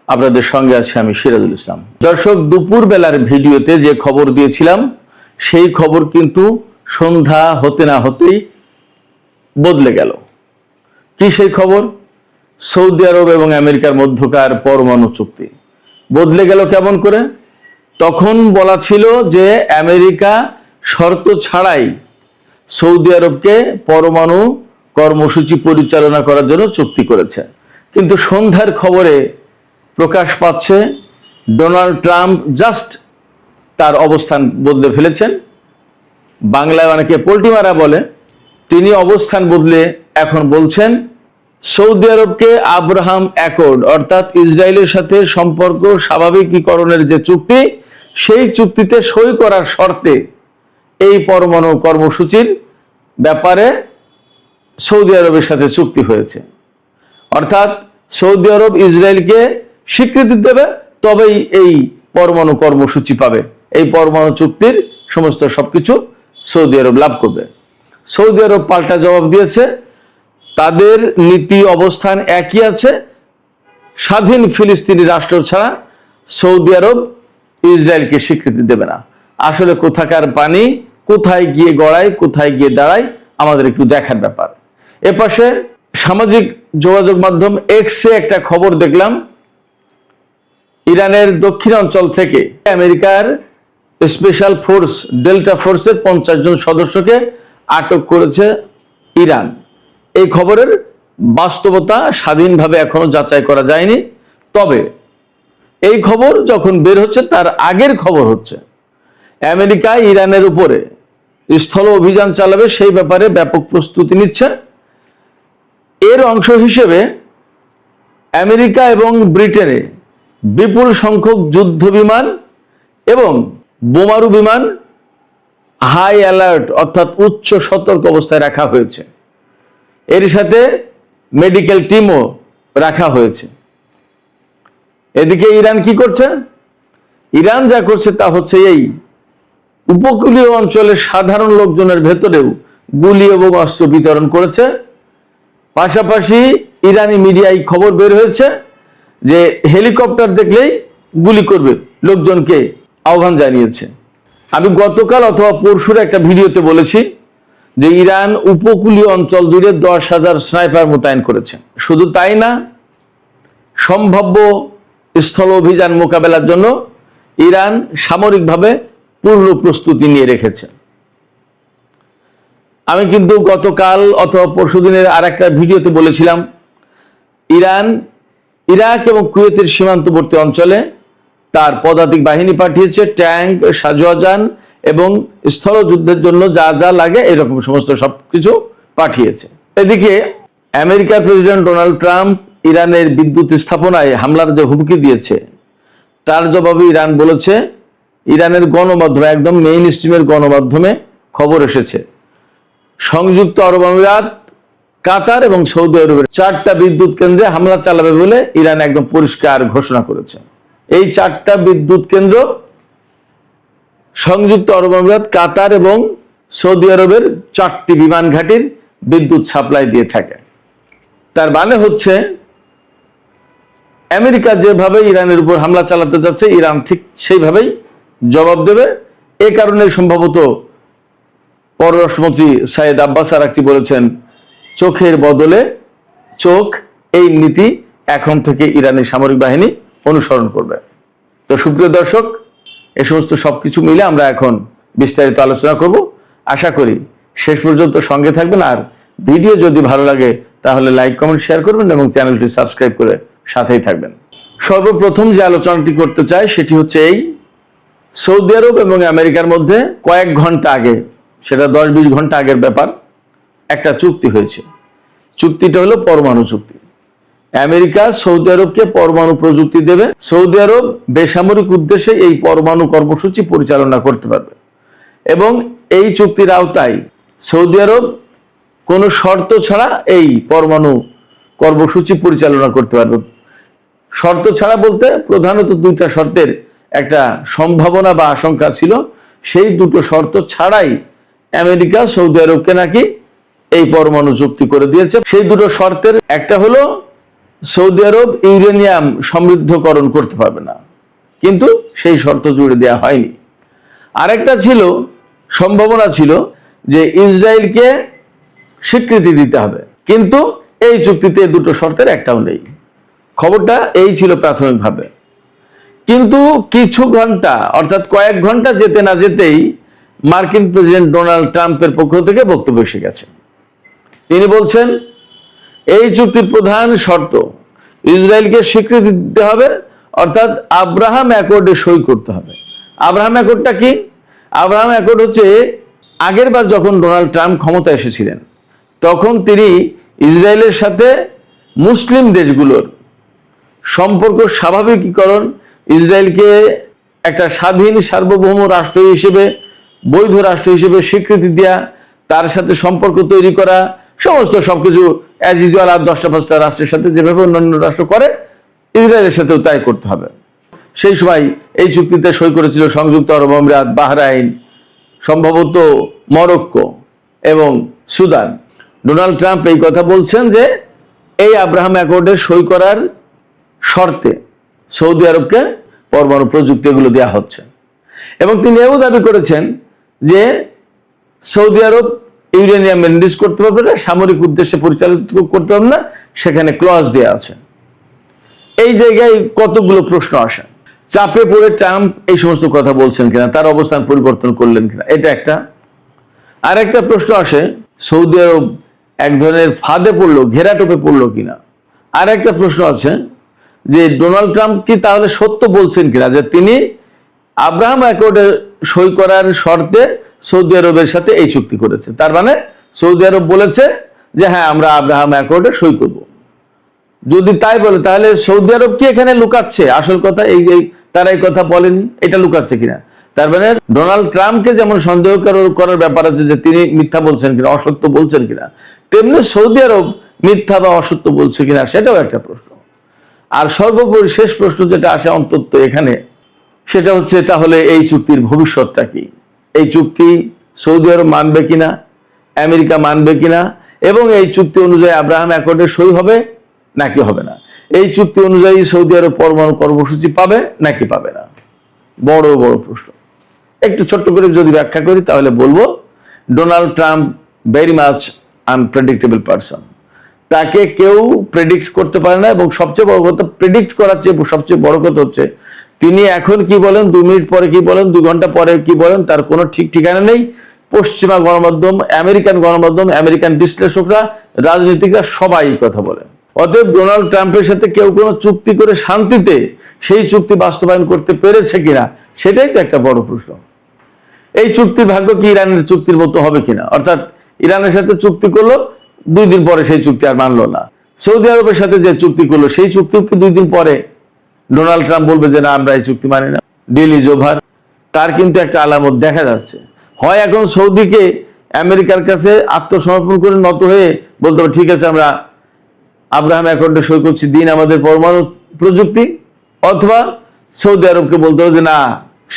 আপনাদের সঙ্গে আছি আমি সিরাজুল ইসলাম। দর্শক, দুপুর বেলার ভিডিওতে যে খবর দিয়েছিলাম সেই খবর কিন্তু সন্ধ্যা হতে না হতেই বদলে গেল। কি সেই খবর? সৌদি আরব এবং আমেরিকার মধ্যকার পরমাণু চুক্তি বদলে গেল কেমন করে? তখন বলা ছিল যে আমেরিকা শর্ত ছাড়াই সৌদি আরবকে পরমাণু কর্মসূচি পরিচালনা করার জন্য চুক্তি করেছে। কিন্তু সন্ধ্যার খবরে প্রকাশ পাচ্ছে ডোনাল্ড ট্রাম্প জাস্ট তার অবস্থান বদলে ফেলেছেন। বাংলায় অনেকে পোল্টি মারা বলে, তিনি অবস্থান বদলে এখন বলছেন সৌদি আরবকে আব্রাহাম অ্যাকর্ড অর্থাৎ ইসরায়েলের সাথে সম্পর্ক স্বাভাবিকীকরণের যে চুক্তি, সেই চুক্তিতে সই করার শর্তে এই পরমাণু কর্মসূচির ব্যাপারে সৌদি আরবের সাথে চুক্তি হয়েছে। অর্থাৎ সৌদি আরব ইসরায়েলকে স্বীকৃতি দেবে, তবেই এই পরমাণু কর্মসূচি পাবে। এই পরমাণু চুক্তির সমস্ত সবকিছু সৌদি আরব লাভ করবে। সৌদি আরব পাল্টা জবাব দিয়েছে, তাদের নীতি অবস্থান একই আছে, স্বাধীন ফিলিস্তিনি রাষ্ট্র ছাড়া সৌদি আরব ইসরায়েলকে স্বীকৃতি দেবে না। আসলে কোথাকার পানি কোথায় গিয়ে গড়ায়, কোথায় গিয়ে দাঁড়ায়, আমাদের একটু দেখার ব্যাপার। এপাশে সামাজিক যোগাযোগ মাধ্যম এক্সে একটা খবর দেখলাম, ইরানের দক্ষিণাঞ্চল থেকে আমেরিকার স্পেশাল ফোর্স ডেল্টা ফোর্সের 50 জন সদস্যকে আটক করেছে ইরান। এই খবরের বাস্তবতা স্বাধীনভাবে এখনো যাচাই করা যায়নি, তবে এই খবর যখন বের হচ্ছে তার আগের খবর হচ্ছে আমেরিকা ইরানের উপরে স্থল অভিযান চালাবে, সেই ব্যাপারে ব্যাপক প্রস্তুতি নিচ্ছে। এর অংশ হিসেবে আমেরিকা এবং ব্রিটেনে বিপুল সংখ্যক যুদ্ধ বিমান এবং বোমারু বিমান হাই অ্যালার্ট অর্থাৎ উচ্চ সতর্ক অবস্থায় রাখা হয়েছে। এর সাথে মেডিকেল টিমও রাখা হয়েছে। এদিকে ইরান কি করছে? ইরান যা করছে তা হচ্ছে এই উপকূলীয় অঞ্চলের সাধারণ লোকজনের ভেতরেও গুলি এবং অস্ত্র বিতরণ করেছে। পাশাপাশি ইরানি মিডিয়ায় খবর বের হয়েছে যে হেলিকপ্টার দেখলেই গুলি করবে লোকজনকে আহ্বান জানিয়েছে। আমি গতকাল অথবা পরশুর একটা ভিডিওতে বলেছি যে ইরান উপকূলীয় অঞ্চল জুড়ে 10,000 স্নাইপার মোতায়েন করেছে। শুধু তাই না, সম্ভাব্য স্থল অভিযান মোকাবেলার জন্য ইরান সামরিকভাবে পূর্ণ প্রস্তুতি নিয়ে রেখেছে। আমি কিন্তু গতকাল অথবা পরশুদিনের আর একটা ভিডিওতে বলেছিলাম ইরান ইরাক এবং কুয়েতের সীমান্তবর্তী অঞ্চলে তার পদাতিক বাহিনী পাঠিয়েছে, ট্যাঙ্ক, সাজোয়াজান এবং স্থলযুদ্ধের জন্য যা যা লাগে এরকম সমস্ত সবকিছু পাঠিয়েছে। এদিকে আমেরিকার প্রেসিডেন্ট ডোনাল্ড ট্রাম্প ইরানের বিদ্যুৎ স্থাপনায় হামলার যে হুমকি দিয়েছে তার জবাবে ইরান বলেছে, ইরানের গণমাধ্যমে একদম মেইন স্ট্রিমের গণমাধ্যমে খবর এসেছে সংযুক্ত আরব আমিরাত, কাতার এবং সৌদি আরবের 4টা বিদ্যুৎ কেন্দ্রে হামলা চালাবে বলে ইরান একদম পরিষ্কার ঘোষণা করেছে। এই 4টা বিদ্যুৎ কেন্দ্র সংযুক্ত আরব আমিরাত, কাতার এবং সৌদি আরবের 4টি বিমান ঘাঁটির বিদ্যুৎ সাপ্লাই দিয়ে থাকে। তার মানে হচ্ছে আমেরিকা যেভাবে ইরানের উপর হামলা চালাতে যাচ্ছে ইরান ঠিক সেইভাবেই জবাব দেবে। এ কারণে সম্ভবত পররাষ্ট্রমন্ত্রী সাইদ আব্বাস আরাকচি বলেছেন চোখের বদলে চোখ, এই নীতি এখন থেকে ইরানের সামরিক বাহিনী অনুসরণ করবে। তো সুপ্রিয় দর্শক, এই সমস্ত সবকিছু মিলে আমরা এখন বিস্তারিত আলোচনা করব। আশা করি শেষ পর্যন্ত সঙ্গে থাকবেন। আর ভিডিও যদি ভালো লাগে তাহলে লাইক, কমেন্ট, শেয়ার করবেন এবং চ্যানেলটি সাবস্ক্রাইব করে সাথেই থাকবেন। সর্বপ্রথম যে আলোচনাটি করতে চাই সেটি হচ্ছে এই সৌদি আরব এবং আমেরিকার মধ্যে কয়েক ঘন্টা আগে, সেটা 10-20 ঘন্টা আগের ব্যাপার, একটা চুক্তি হয়েছে। চুক্তিটা হলো পরমাণু চুক্তি। আমেরিকা সৌদি আরবকে পরমাণু প্রযুক্তি দেবে, সৌদি আরব বেসামরিক উদ্দেশ্যে এই পরমাণু কর্মসূচি পরিচালনা করতে পারবে এবং এই চুক্তির আওতায় সৌদি আরব কোনো শর্ত ছাড়া এই পরমাণু কর্মসূচি পরিচালনা করতে পারবে। শর্ত ছাড়া বলতে প্রধানত 2টা শর্তের একটা সম্ভাবনা বা আশঙ্কা ছিল। সেই 2টো শর্ত ছাড়াই আমেরিকা সৌদি আরবকে নাকি এই পরমাণু চুক্তি করে দিয়েছে। সেই 2টো শর্তের একটা হলো সৌদি আরব ইউরেনিয়াম সমৃদ্ধকরণ করতে পারবে না, কিন্তু সেই শর্ত জুড়ে দেওয়া হয়নি। আরেকটা ছিল, সম্ভাবনা ছিল যে ইসরায়েলকে স্বীকৃতি দিতে হবে, কিন্তু এই চুক্তিতে দুটো শর্তের একটাও নেই। খবরটা এই ছিল প্রাথমিকভাবে। কিন্তু কিছু ঘন্টা, অর্থাৎ কয়েক ঘন্টা যেতে না যেতেই মার্কিন প্রেসিডেন্ট ডোনাল্ড ট্রাম্পের পক্ষ থেকে বক্তব্য এসে গেছে। তিনি বলছেন এই চুক্তির প্রধান শর্ত ইসরায়েলকে স্বীকৃতি দিতে হবে, অর্থাৎ আব্রাহাম অ্যাকর্ডে সই করতে হবে। আব্রাহাম অ্যাকর্ডটা কি? আব্রাহাম অ্যাকর্ড হচ্ছে আগের বার যখন ডোনাল্ড ট্রাম্প ক্ষমতা এসেছিলেন তখন তিনি ইসরায়েলের সাথে মুসলিম দেশগুলোর সম্পর্ক স্বাভাবিকীকরণ, ইসরায়েলকে একটা স্বাধীন সার্বভৌম রাষ্ট্র হিসেবে, বৈধ রাষ্ট্র হিসেবে স্বীকৃতি দেওয়া, তার সাথে সম্পর্ক তৈরি করা, সমস্ত সবকিছু অ্যাজ ইউজুয়াল আর 10টা-5টা রাষ্ট্রের সাথে যেভাবে অন্যান্য রাষ্ট্র করে ইসরায়েলের সাথেও তাই করতে হবে। সেই সময় এই চুক্তিতে সই করেছিল সংযুক্ত আরব আমিরাত, বাহরাইন, সম্ভবত মরক্কো এবং সুদান। ডোনাল্ড ট্রাম্প এই কথা বলছেন যে এই আব্রাহাম অ্যাকর্ডে সই করার শর্তে সৌদি আরবকে পরমাণু প্রযুক্তি এগুলো দেওয়া হচ্ছে, এবং তিনি এও দাবি করেছেন যে সৌদি আরব ইউরেনিয়াম রিলিজ করতে পারবে না, সামরিক উদ্দেশ্যে পরিচালিত করতে পারবে না, সেখানে ক্লজ দেওয়া আছে। এই জায়গায় কতগুলো প্রশ্ন আসে। চাপে পড়ে ট্রাম্প এই সমস্ত কথা বলছেন কিনা, তার অবস্থান পরিবর্তন করলেন কিনা, এটা একটা। আর একটা প্রশ্ন আসে, সৌদি আরব এক ধরনের ফাঁদে পড়লো, ঘেরাটোপে পড়লো কিনা। আর একটা প্রশ্ন আছে যে ডোনাল্ড ট্রাম্প কি তাহলে সত্য বলছেন কিনা যে তিনি আব্রাহাম অ্যাকর্ডে সই করার শর্তে সৌদি আরবের সাথে এই চুক্তি করেছে। তার মানে সৌদি আরব বলেছে যে হ্যাঁ আমরা আব্রাহাম অ্যাকর্ডে সই করব। যদি তাই বলে তাহলে সৌদি আরব কি এখানে লুকাচ্ছে আসল কথা? এই তারা এই কথা বলেনি, এটা লুকাচ্ছে কিনা? তার মানে ডোনাল্ড ট্রাম্পকে যেমন সন্দেহ করার ব্যাপার আছে যে তিনি মিথ্যা বলছেন কিনা, অসত্য বলছেন কিনা, তেমনি সৌদি আরব মিথ্যা বা অসত্য বলছে কিনা সেটাও একটা প্রশ্ন। আর সর্বোপরি শেষ প্রশ্ন যেটা আসে অন্তত এখানে, সেটা হচ্ছে তাহলে এই চুক্তির ভবিষ্যৎটা কি? এই চুক্তি সৌদি আরব মানবে কিনা, আমেরিকা মানবে কিনা, এবং এই চুক্তি অনুযায়ী আব্রাহাম অ্যাকর্ডে সই হবে নাকি হবে না? এই চুক্তি অনুযায়ী সৌদি আরব পরমাণু কর্মসূচি পাবে নাকি পাবে না? বড় বড় প্রশ্ন। একটু ছোট্ট করে যদি ব্যাখ্যা করি তাহলে বলবো Donald Trump very much unpredictable person. তাকে কেউ প্রেডিক্ট করতে পারে না, এবং সবচেয়ে বড় কথা, প্রেডিক্ট করার চেয়ে সবচেয়ে বড় কথা হচ্ছে তিনি এখন কি বলেন, 2 মিনিট পরে কি বলেন, 2 ঘন্টা পরে কি বলেন, তার কোনো ঠিক ঠিকানা নেই। পশ্চিমা গণমাধ্যম, আমেরিকান গণমাধ্যম, আমেরিকান বিশ্লেষকরা, রাজনীতিকরা সবাই কথা বলেন। অতএব ডোনাল্ড ট্রাম্পের সাথে কেউ কোনো চুক্তি করে শান্তিতে সেই চুক্তি বাস্তবায়ন করতে পেরেছে কিনা, সেটাই তো একটা বড় প্রশ্ন। এই চুক্তির ভাগ্য কি ইরানের চুক্তির মতো হবে কিনা? অর্থাৎ ইরানের সাথে চুক্তি করলো, 2 দিন পরে সেই চুক্তি আর মানলো না। সৌদি আরবের সাথে যে চুক্তি করলো সেই চুক্তিও কি 2 দিন পরে ডোনাল্ড ট্রাম্প বলবে যে না আমরা এই চুক্তি মানি না, ডিল ইজ ওভার? তার কিন্তু একটা আলামত দেখা যাচ্ছে। হয় এখন সৌদিকে আমেরিকার কাছে আত্মসমর্পণ করে নত হয়ে বলতে হবে ঠিক আছে আমরা আব্রাহাম অ্যাকর্ডে সই করছি, দিন আমাদের পরমাণু প্রযুক্তি, অথবা সৌদি আরবকে বলতে হবে যে না,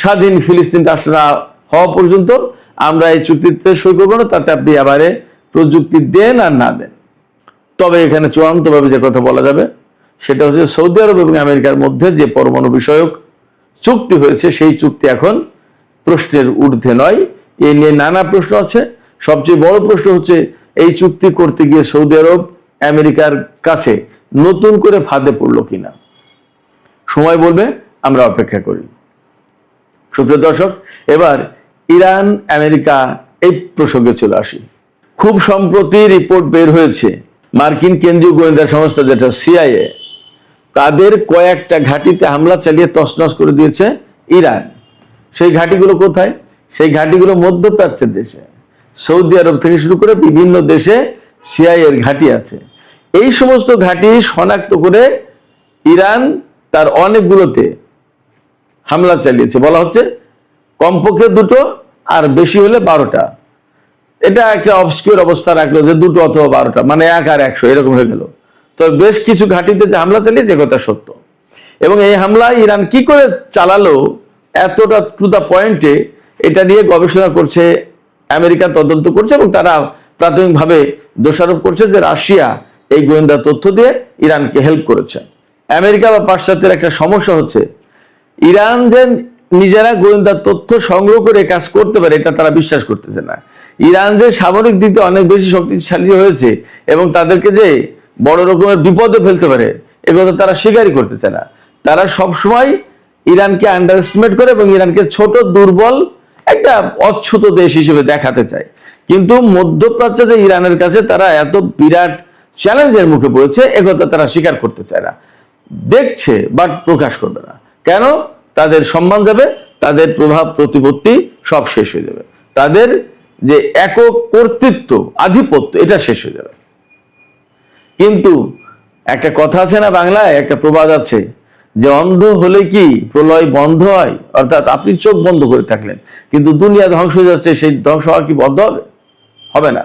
স্বাধীন ফিলিস্তিন রাষ্ট্র না হওয়া পর্যন্ত আমরা এই চুক্তিতে সই করবো না, তাতে আপনি আবারে প্রযুক্তি দেন আর না দেন। তবে এখানে চূড়ান্তভাবে যে কথা বলা যাবে সেটা হচ্ছে সৌদি আরব এবং আমেরিকার মধ্যে যে পরমাণু বিষয়ক চুক্তি হয়েছে সেই চুক্তি এখন প্রশ্নের ঊর্ধ্বে নয়। এ নিয়ে নানা প্রশ্ন আছে। সবচেয়ে বড় প্রশ্ন হচ্ছে এই চুক্তি করতে গিয়ে সৌদি আরব আমেরিকার কাছে নতুন করে ফাঁদে পড়লো কিনা। সময় বলবে, আমরা অপেক্ষা করি। সুপ্রিয় দর্শক, এবার ইরান আমেরিকা এই প্রসঙ্গে চলে আসি। খুব সম্প্রতি রিপোর্ট বের হয়েছে, মার্কিন কেন্দ্রীয় গোয়েন্দা সংস্থা যেটা সিআইএ, তাদের কয়েকটা ঘাঁটিতে হামলা চালিয়ে তছনছ করে দিয়েছে ইরান। সেই ঘাঁটিগুলো কোথায়? সেই ঘাঁটিগুলো মধ্যপ্রাচ্যের দেশে, সৌদি আরব থেকে শুরু করে বিভিন্ন দেশে সিআইএর ঘাঁটি আছে। এই সমস্ত ঘাঁটি শনাক্ত করে ইরান তার অনেকগুলোতে হামলা চালিয়েছে। বলা হচ্ছে কমপক্ষে 2টো, আর বেশি হলে 12টা। এটা একটা অবস্কিউর অবস্থা রাখলো যে 2টো অথবা 12টা, মানে 1 আর 100 এরকম হয়ে গেল। তো বেশ কিছু ঘাঁটিতে যে হামলা চালিয়েছে কথা সত্য, এবং এই হামলা ইরান কি করে চালালো এতটা টু দা পয়েন্টে, এটা নিয়ে গবেষণা করছে আমেরিকা, তদন্ত করছে, এবং তারা প্রাথমিকভাবে দোষারোপ করছে যে রাশিয়া এই গোয়েন্দা তথ্য দিয়ে ইরানকে হেল্প করেছে। আমেরিকা বা পাশ্চাত্যের একটা সমস্যা হচ্ছে ইরান যে নিজেরা গোয়েন্দা তথ্য সংগ্রহ করে কাজ করতে পারে এটা তারা বিশ্বাস করতেছে না। ইরান যে সামরিক দিক দিয়ে অনেক বেশি শক্তিশালী হয়েছে এবং তাদেরকে যে বড় রকমের বিপদে ফেলতে পারে এগুলো তারা স্বীকারই করতেছে না। তারা সবসময় ইরানকে আন্ডার এস্টিমেট করে এবং ইরানকে ছোট দুর্বল একটা অচ্ছুত দেশ হিসেবে দেখাতে চায়। কিন্তু মধ্যপ্রাচ্যে যে ইরানের কাছে তারা এত বিরাট চ্যালেঞ্জের মুখে পড়েছে একথা তারা স্বীকার করতে চায় না, দেখছে বাট প্রকাশ করবে না। কেন? তাদের সম্মান যাবে, তাদের প্রভাব প্রতিপত্তি সব শেষ হয়ে যাবে, তাদের যে একক কর্তৃত্ব আধিপত্য এটা শেষ হয়ে যাবে। কিন্তু একটা কথা আছে না, বাংলায় একটা প্রবাদ আছে যে অন্ধ হলে কি প্রলয় বন্ধ হয়, অর্থাৎ আপনি চোখ বন্ধ করে থাকলেন কিন্তু দুনিয়া ধ্বংস হয়ে যাচ্ছে, সেই ধ্বংস হওয়া কি বন্ধ হবে? হবে না।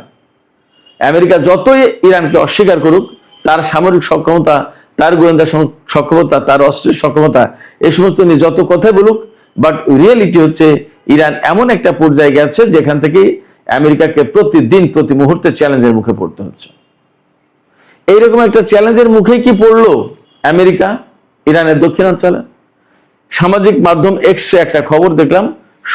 আমেরিকা যতই ইরানকে অস্বীকার করুক, তার সামরিক সক্ষমতা, তার গোয়েন্দা সক্ষমতা, তার অস্ত্রের সক্ষমতা এই সমস্ত নিয়ে যত কথাই বলুক, বাট রিয়েলিটি হচ্ছে ইরান এমন একটা পর্যায়ে গেছে যেখান থেকে আমেরিকাকে প্রতিদিন প্রতি মুহূর্তে চ্যালেঞ্জের মুখে পড়তে হচ্ছে। এইরকম একটা চ্যালেঞ্জের মুখে কি পড়লো আমেরিকা ইরানের দক্ষিণাঞ্চলে? সামাজিক মাধ্যম এক্সে একটা খবর দেখলাম,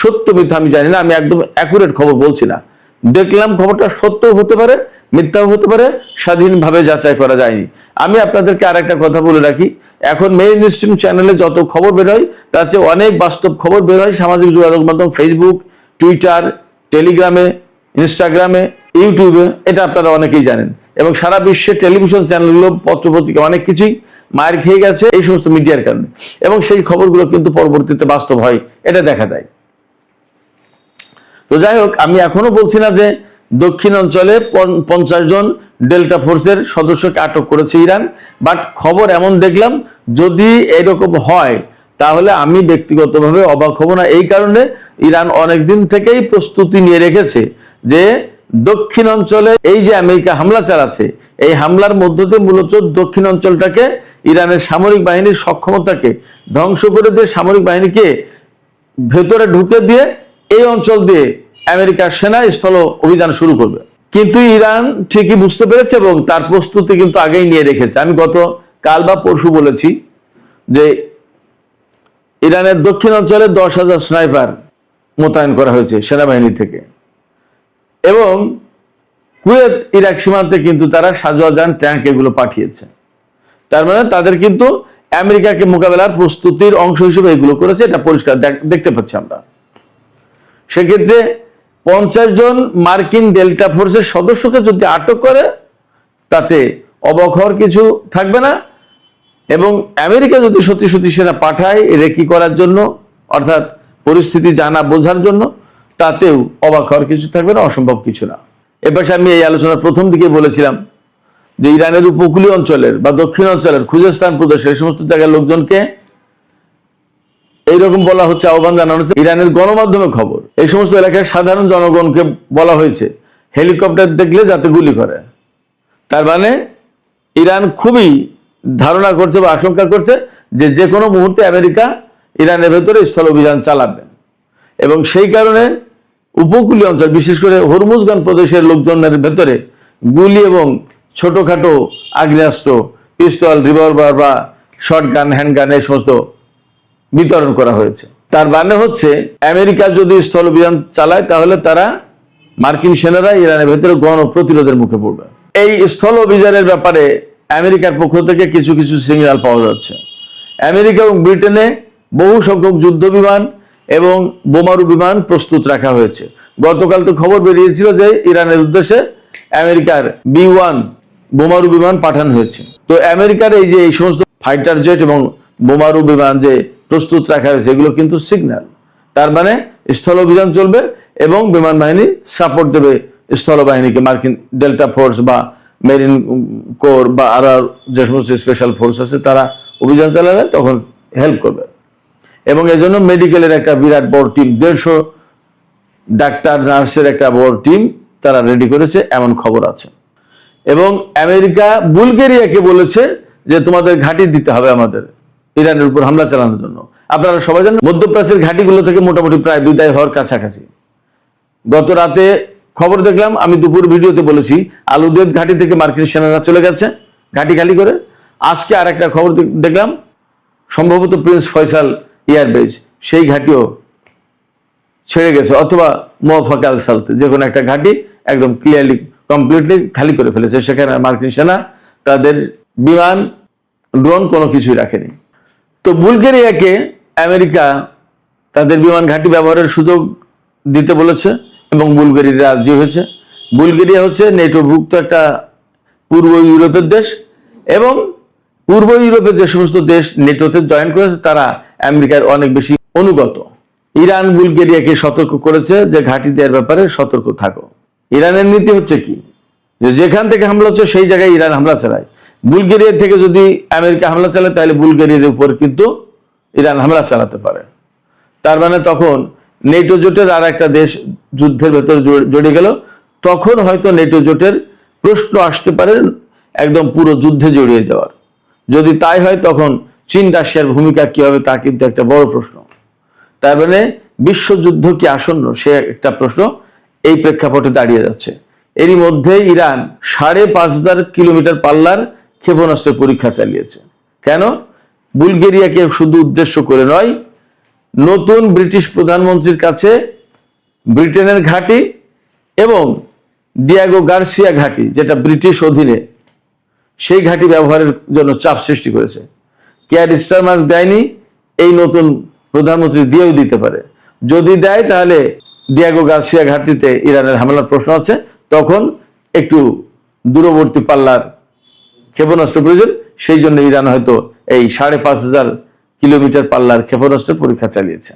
সত্য মিথ্যা আমি জানি না, আমি একদম অ্যাকুরেট খবর বলছি না, দেখলাম খবরটা সত্য হতে পারে মিথ্যাও হতে পারে, স্বাধীনভাবে যাচাই করা যায়নি। আমি আপনাদেরকে আর একটা কথা বলে রাখি, এখন মেইন স্ট্রিম চ্যানেলে যত খবর বের হয় তার চেয়ে অনেক বাস্তব খবর বের হয় সামাজিক যোগাযোগ মাধ্যম, ফেসবুক, টুইটার, টেলিগ্রামে, ইনস্টাগ্রামে, ইউটিউবে, এটা আপনারা অনেকেই জানেন। এবং সারা বিশ্বের টেলিভিশন চ্যানেলগুলো, পত্রপত্রিকা অনেক কিছুই মায়ের খেয়ে গেছে এই সমস্ত মিডিয়ার কারণে, এবং সেই খবরগুলো কিন্তু পরবর্তীতে বাস্তব হয়, এটা দেখা যায়। তো যাই হোক, আমি এখনো বলছি না যে দক্ষিণ অঞ্চলে 50 জন ডেল্টা ফোর্সের সদস্যকে আটক করেছে ইরান, বাট খবর এমন দেখলাম যদি এরকম হয় তাহলে আমি ব্যক্তিগতভাবে অবাক হব না। এই কারণে ইরান অনেকদিন থেকেই প্রস্তুতি নিয়ে রেখেছে যে দক্ষিণ অঞ্চলে এই যে আমেরিকা হামলা চালাচ্ছে, এই হামলার মধ্য দিয়ে মূলত দক্ষিণ অঞ্চলটাকে, ইরানের সামরিক বাহিনীর সক্ষমতাকে ধ্বংস করে দিয়ে সামরিক বাহিনীকে ভেতরে ঢুকে দিয়ে এই অঞ্চল দিয়ে আমেরিকার সেনা স্থল অভিযান শুরু করবে। কিন্তু ইরান ঠিকই বুঝতে পেরেছে এবং তার প্রস্তুতি কিন্তু আগেই নিয়ে রেখেছে। আমি গত কাল বা পরশু বলেছি যে ইরানের দক্ষিণ অঞ্চলে 10,000 স্নাইপার মোতায়েন করা হয়েছে সেনাবাহিনী থেকে, এবং কুয়েত ইরাক সীমান্তে কিন্তু তারা সাজোয়াজান ট্যাঙ্ক এগুলো পাঠিয়েছে। তার মানে তাদের কিন্তু আমেরিকাকে মোকাবেলার প্রস্তুতির অংশ হিসেবে এগুলো করেছে, এটা পরিষ্কার দেখতে পাচ্ছি আমরা। সেক্ষেত্রে 50 জন মার্কিন ডেল্টা ফোর্সের সদস্যকে যদি আটক করে তাতে অবাক হওয়ার কিছু থাকবে না, এবং আমেরিকা যদি সত্যি সত্যি সেনা পাঠায় রেকি করার জন্য, অর্থাৎ পরিস্থিতি জানা বোঝার জন্য, তাতেও অবাক হওয়ার কিছু থাকবে না, অসম্ভব কিছু না। এবার আমি এই আলোচনার প্রথম দিকে বলেছিলাম যে ইরানের উপকূলীয় অঞ্চলের বা দক্ষিণ অঞ্চলের খুজেস্তান প্রদেশের এই সমস্ত জায়গার লোকজনকে এইরকম বলা হচ্ছে, আহ্বান জানানো হচ্ছে। ইরানের গণমাধ্যমে খবর, এই সমস্ত এলাকার সাধারণ জনগণকে বলা হয়েছে হেলিকপ্টার দেখলে যাতে গুলি করে। তার মানে ইরান খুবই ধারণা করছে বা আশঙ্কা করছে যে যে কোনো মুহূর্তে আমেরিকা ইরানের ভেতরে স্থল অভিযান চালাবে, এবং সেই কারণে উপকূলীয় অঞ্চল, বিশেষ করে হরমুজগান প্রদেশের লোকজনের ভেতরে গুলি এবং ছোটখাটো আগ্নেয়াস্ত্র, পিস্তল, রিভলভার বা শর্টগান, হ্যান্ডগান এই সমস্ত বিতরণ করা হয়েছে। তার মানে হচ্ছে আমেরিকা যদি স্থল অভিযান চালায় তাহলে তারা, মার্কিন সেনারা ইরানের ভেতরে গণ প্রতিরোধের মুখে পড়বে। এই স্থল অভিযানের ব্যাপারে আমেরিকার পক্ষ থেকে কিছু কিছু সিগন্যাল পাওয়া যাচ্ছে। আমেরিকা এবং ব্রিটেনে বহু সংখ্যক যুদ্ধ বিমান এবং বোমারু বিমান প্রস্তুত রাখা হয়েছে। গতকাল তো খবর বেরিয়েছিল যে ইরানের উদ্দেশ্যে আমেরিকার B-1 বোমারু বিমান পাঠানো হয়েছে। তো আমেরিকার এই যে এই সমস্ত ফাইটার জেট এবং বোমারু বিমান যে প্রস্তুত রাখা হয়েছে এগুলো কিন্তু সিগন্যাল। তার মানে স্থল অভিযান চলবে এবং বিমান বাহিনী সাপোর্ট দেবে স্থল বাহিনীকে, মার্কিন ডেল্টা ফোর্স বা মেরিন কোর বা আরো যে সমস্ত স্পেশাল ফোর্স আছে তারা অভিযান চালালে তখন হেল্প করবে। এবং এই জন্য মেডিকেলের একটা বিরাট বড় টিম, 150 ডাক্তার নার্সের একটা বড় টিম তারা রেডি করেছে, এমন খবর আছে। এবং আমেরিকা বুলগেরিয়াকে বলেছে যে তোমাদের ঘাঁটি দিতে হবে আমাদের ইরানের উপর হামলা চালানোর জন্য। আপনারা সবাই জানেন মধ্যপ্রাচ্যের ঘাঁটিগুলো থেকে মোটামুটি প্রায় বিদায় হওয়ার কাছাকাছি। গত রাতে খবর দেখলাম, আমি দুপুর ভিডিওতে বলেছি আলুদেদ ঘাঁটি থেকে মার্কিন সেনারা চলে গেছে ঘাঁটি খালি করে। আজকে আর একটা খবর দেখলাম, সম্ভবত প্রিন্স ফয়সাল এয়ারবেজ সেই ঘাঁটিও ছেড়ে গেছে, অথবা মোয়াফাক আল সালতে যে কোনো একটা ঘাঁটি একদম ক্লিয়ারলি কমপ্লিটলি খালি করে ফেলেছে। সেখানে মার্কিন সেনা তাদের বিমান ড্রোন কোনো কিছুই রাখেনি। তো বুলগেরিয়াকে আমেরিকা তাদের বিমান ঘাঁটি ব্যবহারের সুযোগ দিতে বলেছে এবং বুলগেরিয়া রাজি হয়েছে। বুলগেরিয়া হচ্ছে নেটোভুক্ত একটা পূর্ব ইউরোপের দেশ, এবং পূর্ব ইউরোপের যে সমস্ত দেশ নেটোতে জয়েন করেছে তারা আমেরিকার অনেক বেশি অনুগত। ইরান বুলগেরিয়াকে সতর্ক করেছে যে ঘাঁটি দেওয়ার ব্যাপারে সতর্ক থাকো। ইরানের নীতি হচ্ছে কি, যে যেখান থেকে হামলা হচ্ছে সেই জায়গায় ইরান হামলা চালায়। বুলগেরিয়া থেকে যদি আমেরিকা হামলা চালায় তাহলে বুলগেরিয়ার উপর কিন্তু ইরান হামলা চালাতে পারে। তার মানে তখন নেটো জোটের আর একটা দেশ যুদ্ধের ভেতরে জড়িয়ে গেল, তখন হয়তো নেটো জোটের প্রশ্ন আসতে পারে একদম পুরো যুদ্ধে জড়িয়ে যাওয়ার। যদি তাই হয় তখন চীন রাশিয়ার ভূমিকা কি হবে তা কিন্তু একটা বড় প্রশ্ন। তার মানে বিশ্বযুদ্ধ কি আসন্ন সে একটা প্রশ্ন এই প্রেক্ষাপটে দাঁড়িয়ে যাচ্ছে। এরই মধ্যে ইরান ৫,৫০০ কিলোমিটার পাল্লার ক্ষেপণাস্ত্রের পরীক্ষা চালিয়েছে। কেন? বুলগেরিয়াকে শুধু উদ্দেশ্য করে নয়, নতুন ব্রিটিশ প্রধানমন্ত্রীর কাছে ব্রিটেনের ঘাঁটি এবং ডিয়াগো গার্সিয়া ঘাঁটি যেটা ব্রিটিশ অধীনে, সেই ঘাঁটি ব্যবহারের জন্য চাপ সৃষ্টি করেছে। কেয়ার স্টারমার দেয়নি, এই নতুন প্রধানমন্ত্রী দিয়েও দিতে পারে। যদি দেয় তাহলে ডিয়াগো গার্সিয়া ঘাঁটিতে ইরানের হামলার প্রশ্ন আছে, তখন একটু দূরবর্তী পাল্লার ক্ষেপণাস্ত্র প্রয়োজন। সেই জন্য ইরান হয়তো এই ৫,৫০০ কিলোমিটার পাল্লার ক্ষেপণাস্ত্রের পরীক্ষা চালিয়েছে।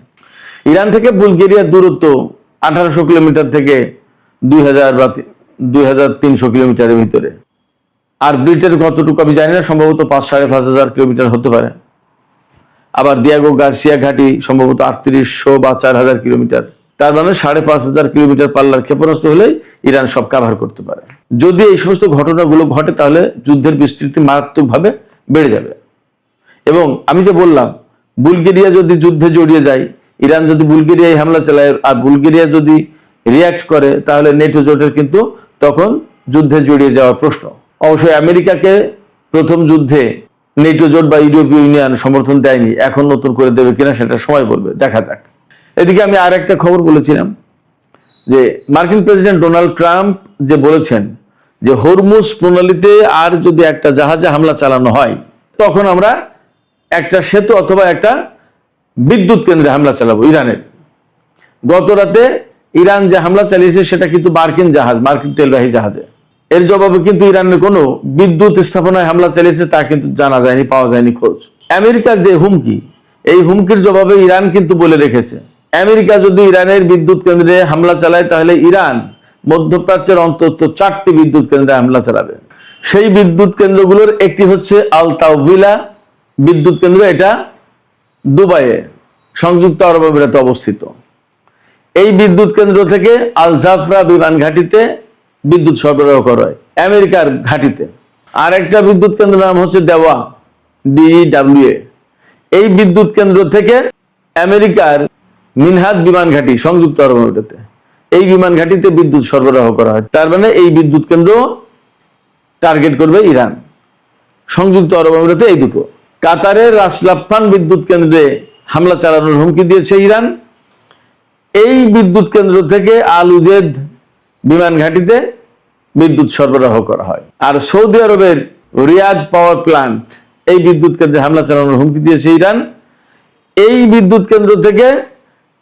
ইরান থেকে বুলগেরিয়ার দূরত্ব ১৮০০ কিলোমিটার থেকে ২,০০০ বা ২,৩০০ কিলোমিটারের ভিতরে। আর ব্রিটেন কতটুকু আমি জানি না, সম্ভবত ৫,৫০০ কিলোমিটার হতে পারে। আবার ডিয়াগো গার্সিয়া ঘাঁটি সম্ভবত ৩৮০০ বা ৪,০০০ কিলোমিটার। তার মানে ৫,৫০০ কিলোমিটার পাল্লার ক্ষেপণাস্ত্র হলেই ইরান সব কাভার করতে পারে। যদি এই সমস্ত ঘটনাগুলো ঘটে তাহলে যুদ্ধের বিস্তৃতি মারাত্মকভাবে বেড়ে যাবে। এবং আমি যে বললাম, বুলগেরিয়া যদি যুদ্ধে জড়িয়ে যায়, ইরান যদি বুলগেরিয়ায় হামলা চালায় আর বুলগেরিয়া যদি রিয়াক্ট করে, তাহলে নেটো জোটের কিন্তু তখন যুদ্ধে জড়িয়ে যাওয়ার প্রশ্ন। অবশ্যই আমেরিকাকে প্রথম যুদ্ধে নেটো জোট বা ইউরোপীয় ইউনিয়ন সমর্থন দেয়নি, এখন নতুন করে দেবে কিনা সেটা সময় বলবে, দেখা যাক। এদিকে আমি আর একটা খবর বলেছিলাম যে মার্কিন প্রেসিডেন্ট ডোনাল্ড ট্রাম্প যে বলেছেন যে হরমুজ প্রণালীতে আর যদি একটা জাহাজে হামলা চালানো হয় তখন আমরা একটা সেতু অথবা একটা বিদ্যুৎ কেন্দ্রে হামলা চালাবো ইরানের। গত রাতে ইরান যে হামলা চালিয়েছে সেটা কিন্তু মার্কিন জাহাজ, মার্কিন তেলবাহী জাহাজে। এর জবাবে কিন্তু ইরানের কোনো বিদ্যুৎ স্থাপনায় হামলা চালিয়েছে তা কিন্তু জানা যায়নি, পাওয়া যায়নি খোঁজ। আমেরিকার যে হুমকি, এই হুমকির জবাবে ইরান কিন্তু বলে রেখেছে আমেরিকা যদি ইরানের বিদ্যুৎ কেন্দ্রে হামলা চালায় তাহলে ইরান মধ্যপ্রাচ্যের অন্তত ৪টি বিদ্যুৎ কেন্দ্রে হামলা চালাবে। সেই বিদ্যুৎ কেন্দ্রগুলোর একটি হচ্ছে আল তাওবিলা বিদ্যুৎ কেন্দ্র, এটা দুবাইয়ে সংযুক্ত আরব আমিরাতে অবস্থিত। এই বিদ্যুৎ কেন্দ্র থেকে আল জাফরা বিমান ঘাঁটিতে বিদ্যুৎ সরবরাহ করা হয় আমেরিকার ঘাঁটিতে। আর একটা বিদ্যুৎ কেন্দ্রের নাম হচ্ছে দেওয়া DWA। এই বিদ্যুৎ কেন্দ্র থেকে আমেরিকার মিনহাদ বিমান ঘাঁটি সংযুক্ত আরব আমিরাতে, এই বিমান ঘাঁটিতে বিদ্যুৎ সরবরাহ করা হয়। তার মানে এই বিদ্যুৎ কেন্দ্র টার্গেট করবে ইরান, সংযুক্ত আরব আমিরাতে এই দুটো। কাতারের রাস লাফান বিদ্যুৎ কেন্দ্রে হামলা চালানোর হুমকি দিয়েছে ইরান। এই বিদ্যুৎ কেন্দ্র থেকে আল উদেদ বিমান ঘাঁটিতে বিদ্যুৎ সরবরাহ করা হয়। আর সৌদি আরবের রিয়াদ পাওয়ার প্ল্যান্ট, এই বিদ্যুৎ কেন্দ্রে হামলা চালানোর হুমকি দিয়েছে ইরান। এই বিদ্যুৎ কেন্দ্র থেকে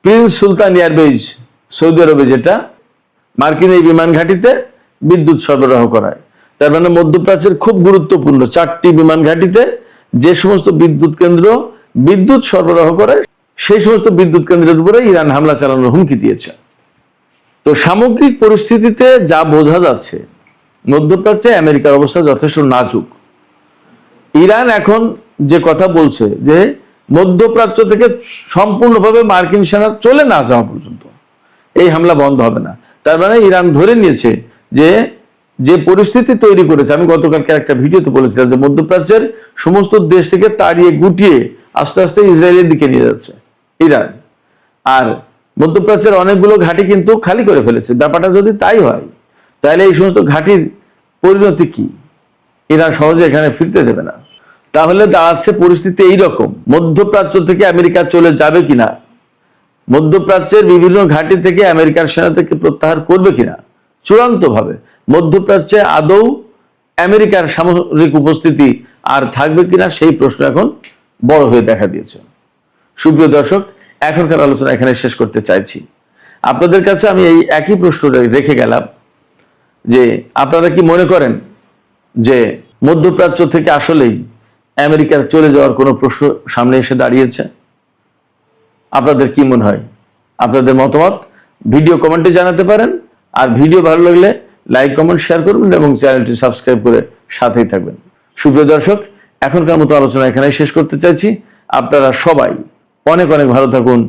প্রিন্স সুলতান এয়ারবেজ সৌদি আরবে, যেটা মার্কিন এই বিমান ঘাঁটিতে বিদ্যুৎ সরবরাহ করা হয়। তার মানে মধ্যপ্রাচ্যের খুব গুরুত্বপূর্ণ ৪টি বিমান ঘাঁটিতে যে সমস্ত বিদ্যুৎ কেন্দ্র বিদ্যুৎ সরবরাহ করে সেই সমস্ত বিদ্যুৎ কেন্দ্রের উপরে ইরান হামলা চালানোর হুমকি দিয়েছে। তো সামগ্রিক পরিস্থিতিতে যা বোঝা যাচ্ছে, মধ্যপ্রাচ্যে আমেরিকার অবস্থা যথেষ্ট নাজুক। ইরান এখন যে কথা বলছে যে মধ্যপ্রাচ্য থেকে সম্পূর্ণভাবে মার্কিন সেনা চলে না যাওয়া পর্যন্ত এই হামলা বন্ধ হবে না। তার মানে ইরান ধরে নিয়েছে যে যে পরিস্থিতি তৈরি করেছে, আমি গতকালকে একটা ভিডিওতে বলেছিলাম যে মধ্যপ্রাচ্যের সমস্ত দেশ থেকে তাড়িয়ে গুটিয়ে আস্তে আস্তে ইসরায়েলের দিকে নিয়ে যাচ্ছে ইরান। আর মধ্যপ্রাচ্যের অনেকগুলো ঘাঁটি কিন্তু খালি করে ফেলেছে। ব্যাপারটা যদি তাই হয়, তাহলে এই সমস্ত ঘাঁটির পরিণতি কি? ইরান সহজে এখানে ফিরতে দেবে না। তাহলে দাঁড়াচ্ছে পরিস্থিতি এইরকম, মধ্যপ্রাচ্য থেকে আমেরিকা চলে যাবে কিনা, মধ্যপ্রাচ্যের বিভিন্ন ঘাঁটি থেকে আমেরিকার সেনা থেকে প্রত্যাহার করবে কিনা, চূড়ান্তভাবে মধ্যপ্রাচ্যে আদৌ আমেরিকার সামরিক উপস্থিতি আর থাকবে কিনা, সেই প্রশ্ন এখন বড় হয়ে দেখা দিয়েছে। সুপ্রিয় দর্শক, এখনকার আলোচনা এখানে শেষ করতে চাইছি। আপনাদের কাছে আমি এই একই প্রশ্ন রেখে গেলাম যে আপনারা কি মনে করেন যে মধ্যপ্রাচ্য থেকে আসলেই আমেরিকার চলে যাওয়ার কোনো প্রশ্ন সামনে এসে দাঁড়িয়েছে? আপনাদের কি মনে হয়? আপনাদের মতামত ভিডিও কমেন্টে জানাতে পারেন। আর ভিডিও ভালো লাগলে লাইক, কমেন্ট, শেয়ার করবেন এবং চ্যানেলটি সাবস্ক্রাইব করে সাথেই থাকবেন। সুপ্রিয় দর্শক, এখনকার মতো আলোচনা এখানে শেষ করতে চাইছি। আপনারা সবাই অনেক অনেক ভালো থাকুন।